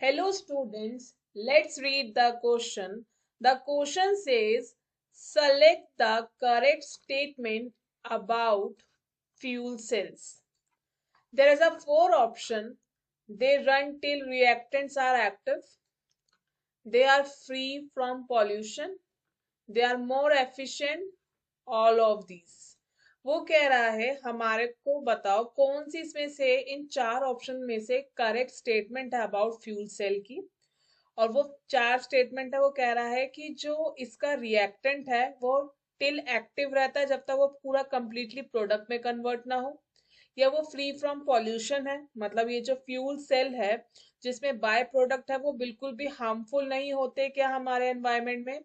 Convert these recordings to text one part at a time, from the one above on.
Hello students, let's read the question. The question says, select the correct statement about fuel cells. There is a four option. They run till reactants are active. They are free from pollution. They are more efficient. All of these. वो कह रहा है हमारे को बताओ कौन सी इसमें से इन चार ऑप्शन में से करेक्ट स्टेटमेंट है अबाउट फ्यूल सेल की। और वो चार स्टेटमेंट है वो कह रहा है कि जो इसका रिएक्टेंट है वो टिल एक्टिव रहता है जब तक वो पूरा कंप्लीटली प्रोडक्ट में कन्वर्ट ना हो, या वो फ्री फ्रॉम पॉल्यूशन है, मतलब ये जो फ्यूल सेल है जिसमें बाय प्रोडक्ट है वो बिल्कुल भी हार्मफुल नहीं होते क्या हमारे एनवायरमेंट में।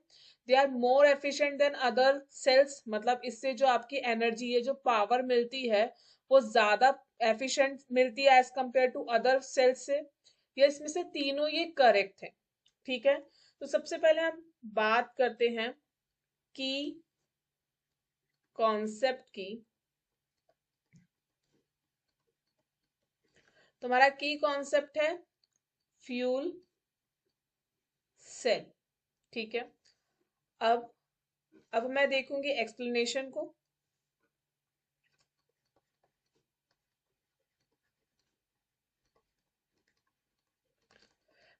They are more efficient than other cells, मतलब इससे जो आपकी एनर्जी है जो पावर मिलती है वो ज्यादा एफिशिएंट मिलती है as compare to other cells से। ये इसमें से तीनों ये करेक्ट है। ठीक है, तो सबसे पहले हम बात करते हैं की कॉन्सेप्ट की। तुम्हारा की कॉन्सेप्ट है फ्यूल सेल। ठीक है, अब अब मैं देखूंगी एक्सप्लेनेशन को।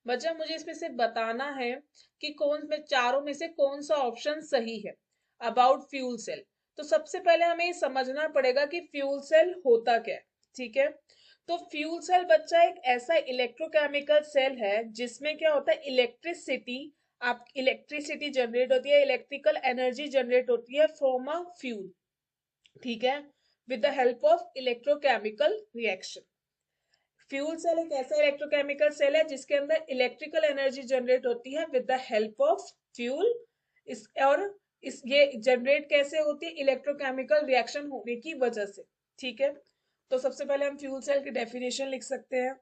बच्चा मुझे इसमें से बताना है कि कौन में चारों में से कौन सा ऑप्शन सही है अबाउट फ्यूल सेल। तो सबसे पहले हमें ये समझना पड़ेगा कि फ्यूल सेल होता क्या है। ठीक है, तो फ्यूल सेल बच्चा एक ऐसा इलेक्ट्रोकेमिकल सेल है जिसमें क्या होता है, इलेक्ट्रिसिटी, आप इलेक्ट्रिसिटी जनरेट होती है, इलेक्ट्रिकल एनर्जी जनरेट होती है फ्रॉम अ फ्यूल। ठीक है, with the help of electrochemical reaction. Fuel cell एक ऐसा इलेक्ट्रोकेमिकल सेल है जिसके अंदर इलेक्ट्रिकल एनर्जी जनरेट होती है with the help of fuel. इस और इस ये जनरेट कैसे होती है, इलेक्ट्रोकेमिकल रिएक्शन होने की वजह से। ठीक है, तो सबसे पहले हम फ्यूल सेल की डेफिनेशन लिख सकते हैं।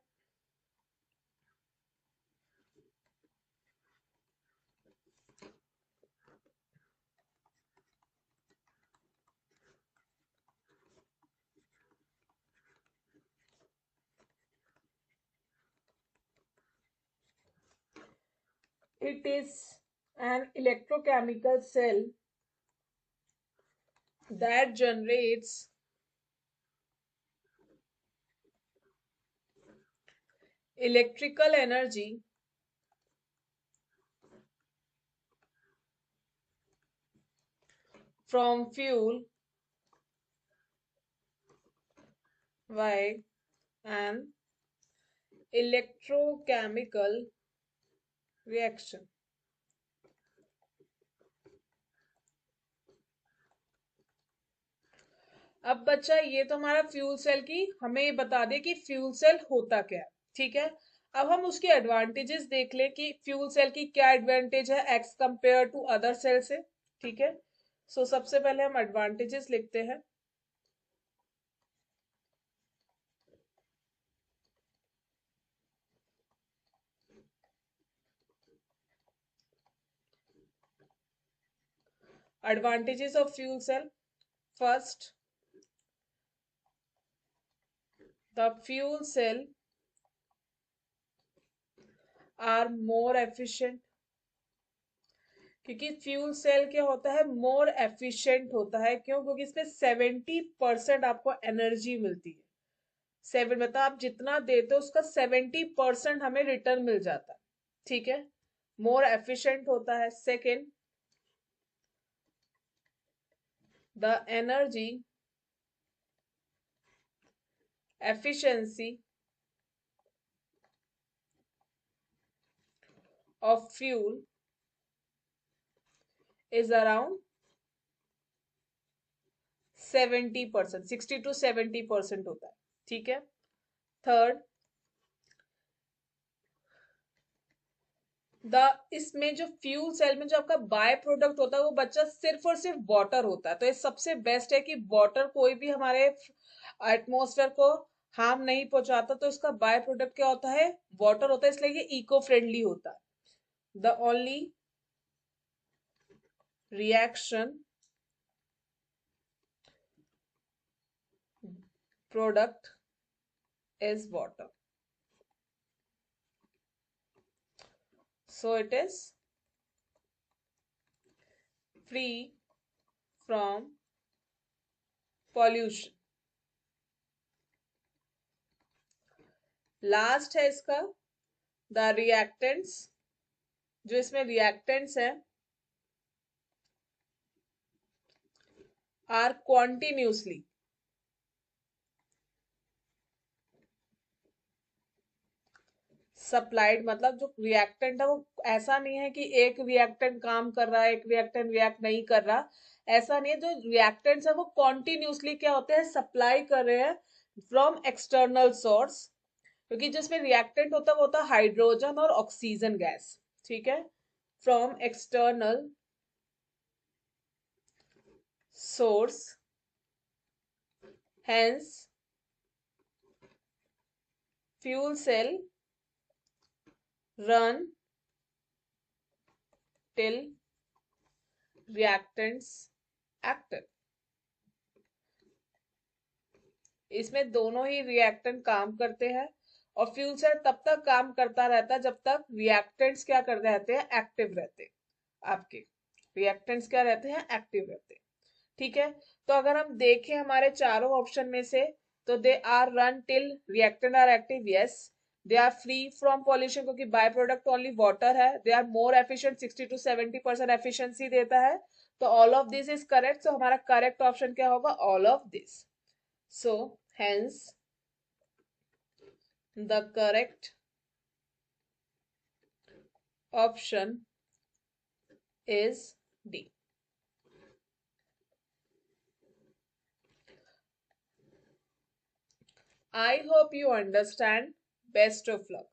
It is an electrochemical cell that generates electrical energy from fuel by an electrochemical reaction। अब बच्चा ये तो हमारा फ्यूल सेल की हमें ये बता दे कि फ्यूल सेल होता क्या है। ठीक है, अब हम उसके एडवांटेजेस देख ले कि फ्यूल सेल की क्या एडवांटेज है as compare to other cell से। ठीक है, सो सबसे पहले हम एडवांटेजेस लिखते हैं। Advantages of fuel cell. First, the fuel cell are more efficient. क्योंकि फ्यूल सेल क्या होता है, मोर एफिशिएंट होता है। क्यों? क्योंकि इसमें 70% आपको एनर्जी मिलती है। सेवन मतलब आप जितना देते हो उसका 70% हमें रिटर्न मिल जाता है। ठीक है, मोर एफिशिएंट होता है। Second, the energy efficiency of fuel is around 70%, 60 to 70% होता है। ठीक है, थर्ड, द इसमें जो फ्यूल सेल में जो आपका बाय प्रोडक्ट होता है वो बच्चा सिर्फ और सिर्फ वाटर होता है। तो ये सबसे बेस्ट है कि वाटर कोई भी हमारे एटमॉस्फेयर को हार्म नहीं पहुंचाता, तो इसका बाय प्रोडक्ट क्या होता है, वाटर होता है, इसलिए ये इको फ्रेंडली होता है। The only reaction product is water. so it is free from pollution. Last है इसका द रिएक्टेंट्स, जो इसमें रिएक्टेंट्स हैं आर कॉन्टिन्यूसली सप्लाइड, मतलब जो रिएक्टेंट है वो ऐसा नहीं है कि एक रिएक्टेंट काम कर रहा है एक रिएक्टेंट रिएक्ट नहीं कर रहा, ऐसा नहीं है। जो रिएक्टेंट्स है वो कॉन्टिन्यूसली क्या होते हैं, सप्लाई कर रहे हैं फ्रॉम एक्सटर्नल सोर्स, क्योंकि जिसमें रिएक्टेंट होता है वो होता है हाइड्रोजन और ऑक्सीजन गैस, ठीक है, from external source, hence fuel cell run till reactants active। इसमें दोनों ही रिएक्टेंट काम करते हैं और फ्यूल सेल तब तक काम करता रहता है जब तक रिएक्टेंट्स क्या कर रहते हैं, एक्टिव रहते हैं। आपके रिएक्टेंट्स क्या रहते हैं, एक्टिव रहते हैं, ठीक है। तो अगर हम देखें हमारे चारों ऑप्शन में से, तो they are run till reactant are active, yes. They are free from pollution, क्योंकि बाय प्रोडक्ट ओनली वाटर है। They are more efficient, 60 to 70% efficiency देता है। तो all of this is correct, so हमारा करेक्ट ऑप्शन क्या होगा, all of this. So hence the correct option is D. I hope you understand. Best of luck.